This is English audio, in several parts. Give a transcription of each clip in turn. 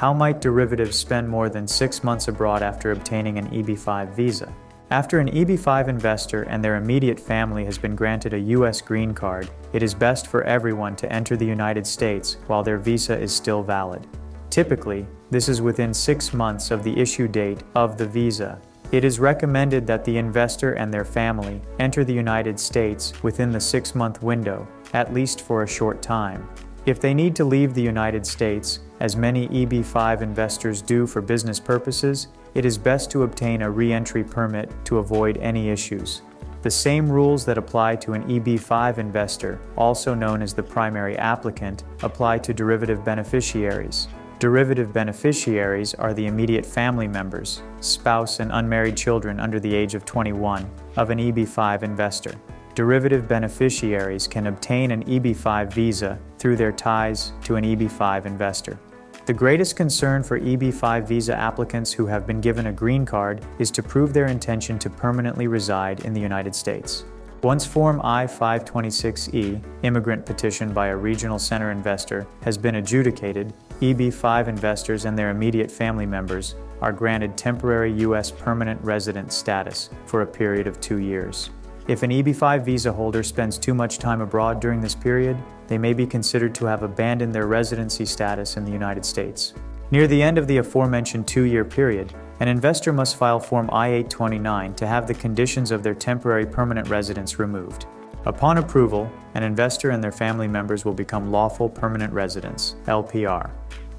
How might derivatives spend more than 6 months abroad after obtaining an EB-5 visa? After an EB-5 investor and their immediate family has been granted a U.S. green card, it is best for everyone to enter the United States while their visa is still valid. Typically, this is within 6 months of the issue date of the visa. It is recommended that the investor and their family enter the United States within the 6-month window, at least for a short time. If they need to leave the United States, as many EB-5 investors do for business purposes, it is best to obtain a re-entry permit to avoid any issues. The same rules that apply to an EB-5 investor, also known as the primary applicant, apply to derivative beneficiaries. Derivative beneficiaries are the immediate family members, spouse and unmarried children under the age of 21, of an EB-5 investor. Derivative beneficiaries can obtain an EB-5 visa through their ties to an EB-5 investor. The greatest concern for EB-5 visa applicants who have been given a green card is to prove their intention to permanently reside in the United States. Once Form I-526E, immigrant petition by a regional center investor, has been adjudicated, EB-5 investors and their immediate family members are granted temporary U.S. permanent resident status for a period of 2 years. If an EB-5 visa holder spends too much time abroad during this period, they may be considered to have abandoned their residency status in the United States. Near the end of the aforementioned 2-year period, an investor must file Form I-829 to have the conditions of their temporary permanent residence removed. Upon approval, an investor and their family members will become lawful permanent residents, LPR.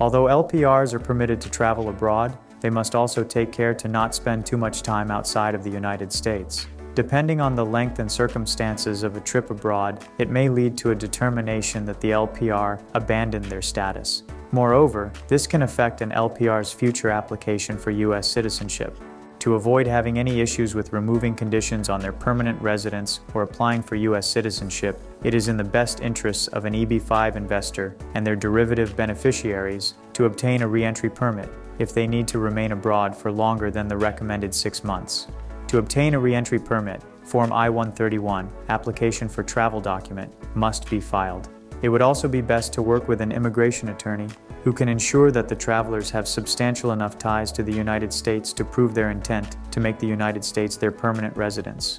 Although LPRs are permitted to travel abroad, they must also take care to not spend too much time outside of the United States. Depending on the length and circumstances of a trip abroad, it may lead to a determination that the LPR abandoned their status. Moreover, this can affect an LPR's future application for U.S. citizenship. To avoid having any issues with removing conditions on their permanent residence or applying for U.S. citizenship, it is in the best interests of an EB-5 investor and their derivative beneficiaries to obtain a re-entry permit if they need to remain abroad for longer than the recommended 6 months. To obtain a re-entry permit, Form I-131, Application for Travel Document, must be filed. It would also be best to work with an immigration attorney who can ensure that the travelers have substantial enough ties to the United States to prove their intent to make the United States their permanent residence.